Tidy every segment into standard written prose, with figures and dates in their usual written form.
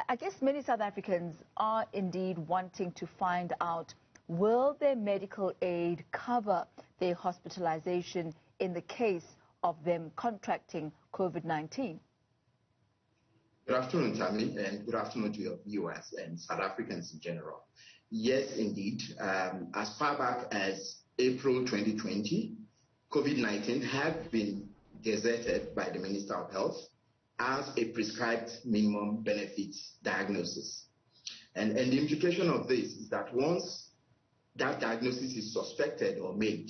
I guess many South Africans are indeed wanting to find out, will their medical aid cover their hospitalization in the case of them contracting COVID-19? Good afternoon, Tami, and good afternoon to your viewers and South Africans in general. Yes, indeed. As far back as April 2020, COVID-19 had been gazetted by the Minister of Health as a prescribed minimum benefits diagnosis. And the implication of this is that once that diagnosis is suspected or made,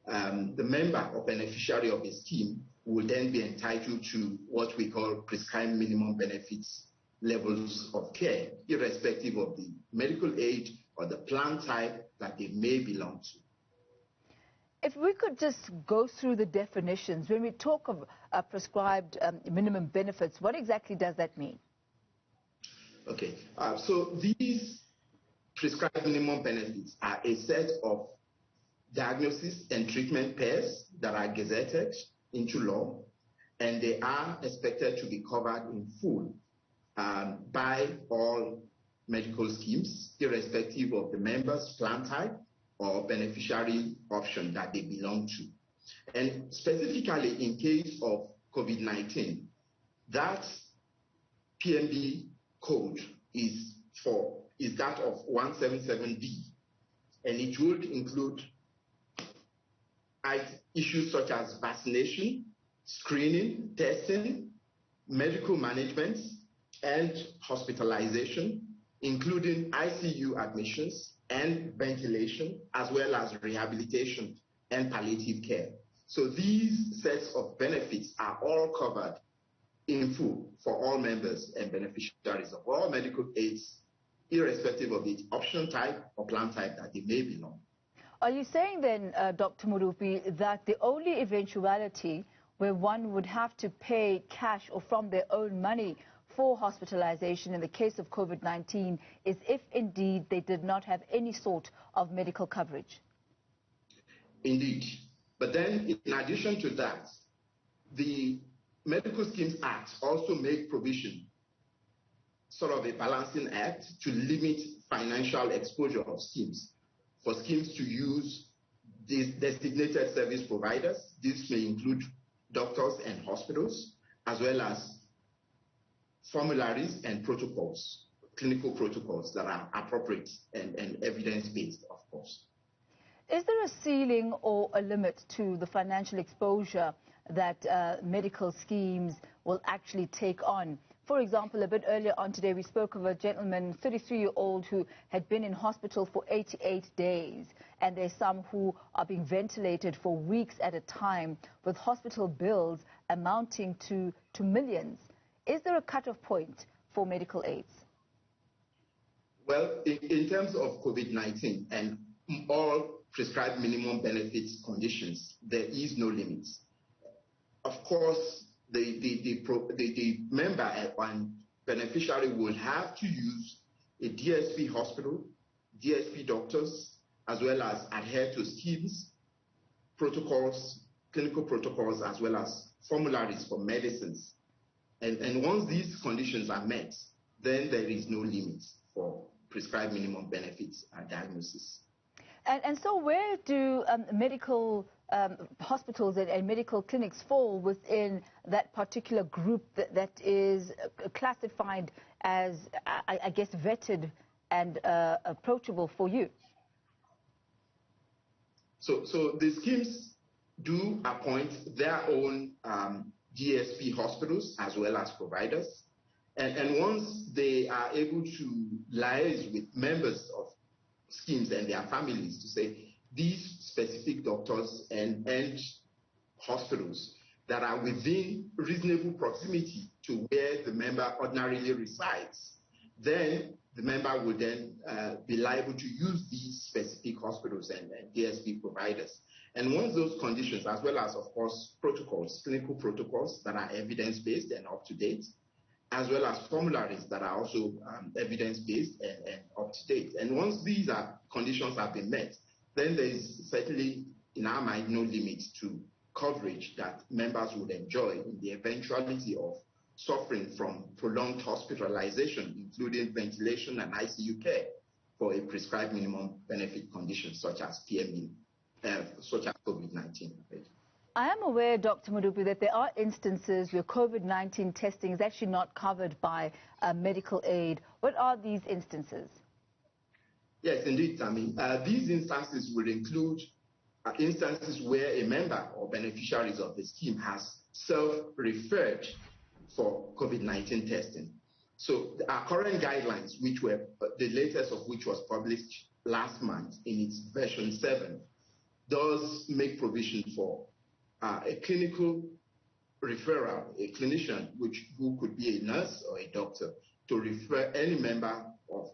the member or beneficiary of the scheme will then be entitled to what we call prescribed minimum benefits levels of care, irrespective of the medical aid or the plan type that they may belong to. If we could just go through the definitions, when we talk of prescribed minimum benefits, what exactly does that mean? Okay, so these prescribed minimum benefits are a set of diagnosis and treatment pairs that are gazetted into law, and they are expected to be covered in full by all medical schemes, irrespective of the member's plan type or beneficiary option that they belong to. And specifically in case of COVID-19, that PMB code is that of 177B, and it would include issues such as vaccination, screening, testing, medical management, and hospitalization, including ICU admissions and ventilation, as well as rehabilitation and palliative care. So these sets of benefits are all covered in full for all members and beneficiaries of all medical aids, irrespective of the option type or plan type that they may belong. Are you saying then, Dr. Modupe, that the only eventuality where one would have to pay cash or from their own money for hospitalization in the case of COVID-19 is if indeed they did not have any sort of medical coverage? Indeed. But then, in addition to that, the Medical Schemes Act also make provision, sort of a balancing act, to limit financial exposure of schemes, for schemes to use these designated service providers. This may include doctors and hospitals, as well as formularies and protocols, clinical protocols that are appropriate and evidence-based, of course. Is there a ceiling or a limit to the financial exposure that medical schemes will actually take on? For example, a bit earlier on today, we spoke of a gentleman, 33-year-old, who had been in hospital for 88 days. And there's some who are being ventilated for weeks at a time with hospital bills amounting to millions. Is there a cutoff point for medical aids? Well, in terms of COVID-19 and all prescribed minimum benefits conditions, there is no limit. Of course, the member and beneficiary will have to use a DSP hospital, DSP doctors, as well as adhere to schemes, protocols, clinical protocols, as well as formularies for medicines. And once these conditions are met, then there is no limit for prescribed minimum benefits diagnosis. And so where do medical hospitals and medical clinics fall within that particular group that is classified as, I guess, vetted and approachable for you? So the schemes do appoint their own DSP hospitals as well as providers. And once they are able to liaise with members of schemes and their families to say, these specific doctors and hospitals that are within reasonable proximity to where the member ordinarily resides, then the member will then be liable to use these specific hospitals and DSP providers. And once those conditions, as well as, of course, protocols, clinical protocols that are evidence-based and up-to-date, as well as formularies that are also evidence-based and up-to-date. And once these conditions have been met, then there is certainly, in our mind, no limit to coverage that members would enjoy in the eventuality of suffering from prolonged hospitalization, including ventilation and ICU care, for a prescribed minimum benefit condition such as PME, such as COVID-19. I am aware, Dr. Modupe, that there are instances where COVID-19 testing is actually not covered by medical aid. What are these instances? Yes, indeed, Tami. These instances will include instances where a member or beneficiaries of the scheme has self-referred for COVID-19 testing. So our current guidelines, which were the latest of which was published last month in its version 7, does make provision for a clinical referral, a clinician who could be a nurse or a doctor, to refer any member of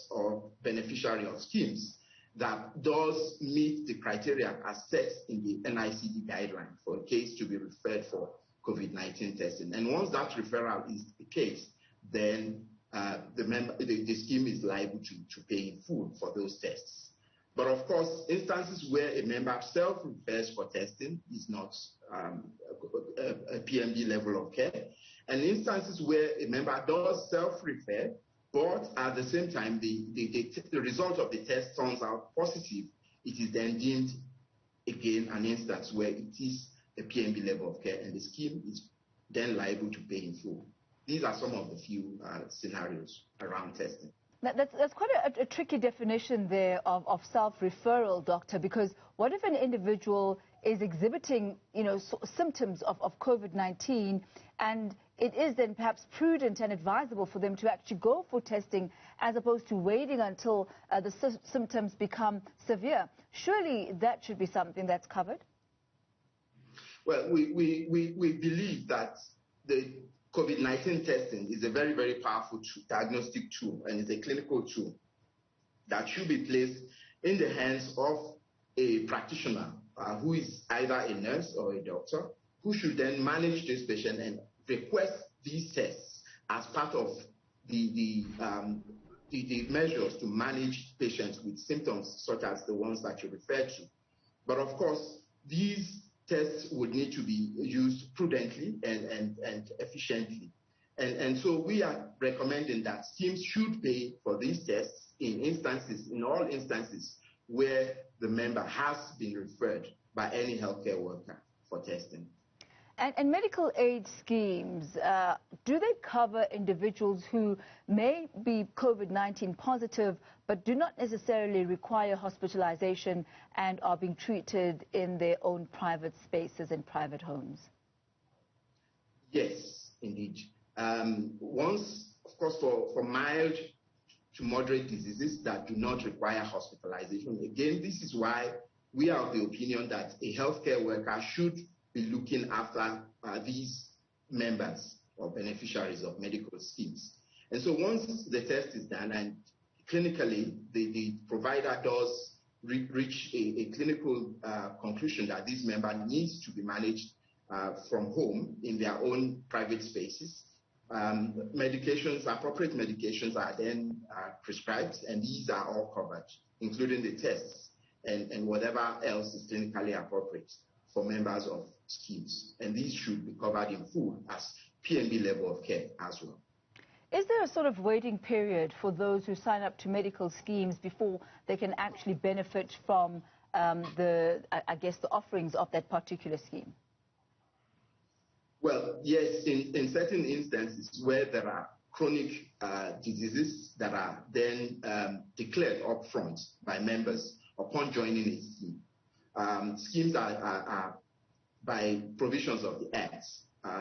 or beneficiary of schemes that does meet the criteria as set in the NICD guideline for a case to be referred for COVID-19 testing. And once that referral is the case, then the scheme is liable to pay in full for those tests. But of course, instances where a member self-refers for testing is not a PMB level of care. And instances where a member does self-refer, but at the same time, the result of the test turns out positive, it is then deemed, again, an instance where it is a PMB level of care, and the scheme is then liable to pay in full. These are some of the few scenarios around testing. That's quite a tricky definition there of self-referral, doctor, because what if an individual is exhibiting, symptoms of COVID-19, and it is then perhaps prudent and advisable for them to actually go for testing as opposed to waiting until the symptoms become severe? Surely that should be something that's covered? Well, we believe that the COVID-19 testing is a very, very powerful diagnostic tool, and it's a clinical tool that should be placed in the hands of a practitioner who is either a nurse or a doctor, who should then manage this patient and request these tests as part of the measures to manage patients with symptoms such as the ones that you referred to. But of course, these tests would need to be used prudently and efficiently. And so we are recommending that schemes should pay for these tests in all instances where the member has been referred by any healthcare worker for testing. And medical aid schemes, do they cover individuals who may be COVID-19 positive but do not necessarily require hospitalization and are being treated in their own private spaces and private homes? Yes, indeed. Once, of course, for mild to moderate diseases that do not require hospitalization, again, this is why we are of the opinion that a healthcare worker should be looking after these members or beneficiaries of medical schemes. And so once the test is done and clinically the provider does reach a clinical conclusion that this member needs to be managed from home in their own private spaces, appropriate medications are then prescribed, and these are all covered, including the tests and whatever else is clinically appropriate for members of schemes. And these should be covered in full as PMB level of care as well. Is there a sort of waiting period for those who sign up to medical schemes before they can actually benefit from the offerings of that particular scheme? Well, yes, in certain instances where there are chronic diseases that are then declared upfront by members upon joining a scheme. Schemes are, by provisions of the Act,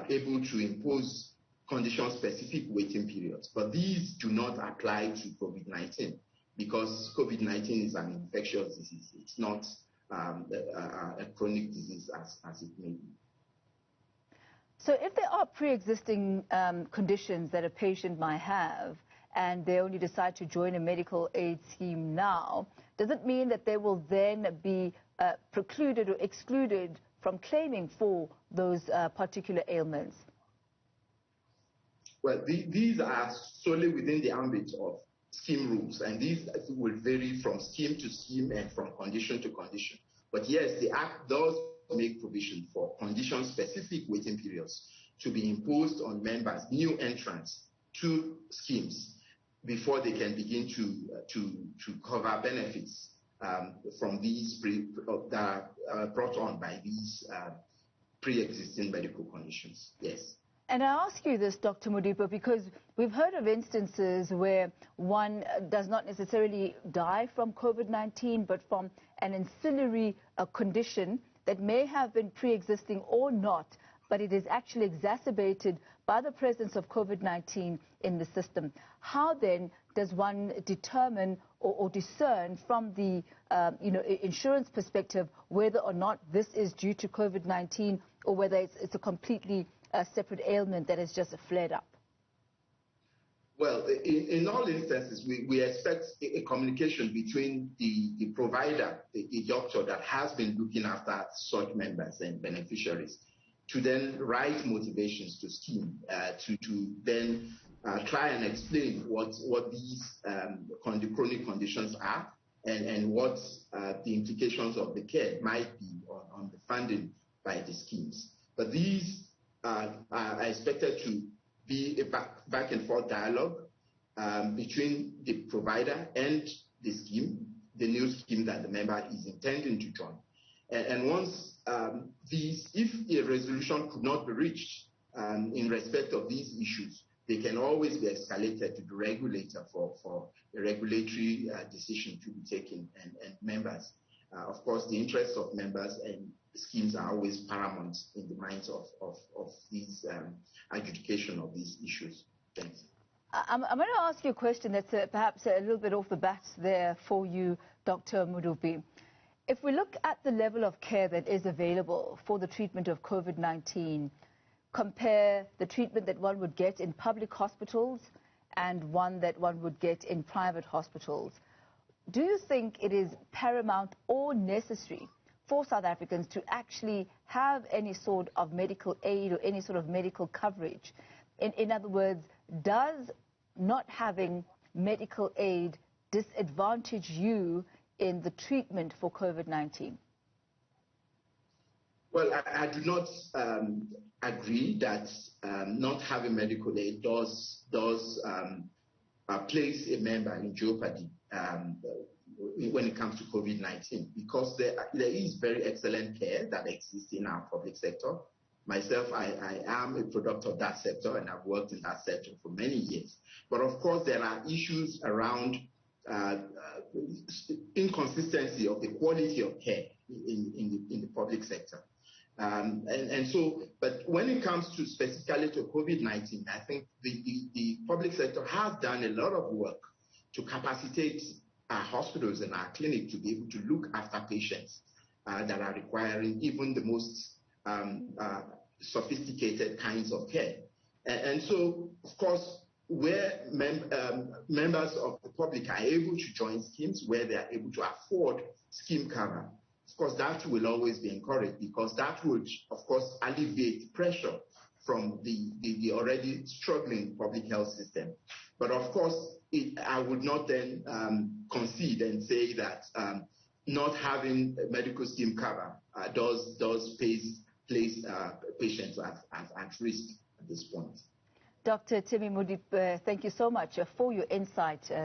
able to impose condition-specific waiting periods, but these do not apply to COVID-19 because COVID-19 is an infectious disease. It's not a chronic disease as it may be. So if there are pre-existing conditions that a patient might have and they only decide to join a medical aid scheme now, does it mean that they will then be precluded or excluded from claiming for those particular ailments? Well, these are solely within the ambit of scheme rules, and these will vary from scheme to scheme and from condition to condition. But yes, the Act does make provision for condition-specific waiting periods to be imposed on members, new entrants to schemes, before they can begin to cover benefits from these that are brought on by these pre-existing medical conditions. Yes. And I ask you this, Dr. Modupe, because we've heard of instances where one does not necessarily die from COVID-19, but from an ancillary condition that may have been pre-existing or not, but it is actually exacerbated by the presence of COVID-19 in the system. How then does one determine or discern from the insurance perspective whether or not this is due to COVID-19 or whether it's a completely separate ailment that has just flared up? Well, in all instances, we expect a communication between the provider, the doctor that has been looking after such members and beneficiaries, to then write motivations to scheme, to then try and explain what these chronic conditions are and what the implications of the care might be on the funding by the schemes. But these are expected to be a back and forth dialogue between the provider and the scheme, the new scheme that the member is intending to join. And once if a resolution could not be reached in respect of these issues, they can always be escalated to the regulator for a regulatory decision to be taken. And members, of course, the interests of members and schemes are always paramount in the minds of these adjudication of these issues. Thanks. I'm going to ask you a question that's perhaps a little bit off the bat there for you, Dr. Modupe. If we look at the level of care that is available for the treatment of COVID-19, compare the treatment that one would get in public hospitals and one that one would get in private hospitals, do you think it is paramount or necessary for South Africans to actually have any sort of medical aid or any sort of medical coverage? In other words, does not having medical aid disadvantage you in the treatment for COVID-19? Well, I do not agree that not having medical aid does place a member in jeopardy when it comes to COVID-19, because there is very excellent care that exists in our public sector. Myself, I am a product of that sector, and I've worked in that sector for many years. But of course, there are issues around inconsistency of the quality of care in the public sector. But when it comes to specifically to COVID-19, I think the public sector has done a lot of work to capacitate our hospitals and our clinics to be able to look after patients that are requiring even the most sophisticated kinds of care. And so, of course, where members of the public are able to join schemes, where they are able to afford scheme cover, of course, that will always be encouraged, because that would, of course, alleviate pressure from the already struggling public health system. But of course, I would not then concede and say that not having a medical scheme cover does place patients at risk at this point. Dr. Timi Modupe, thank you so much for your insight.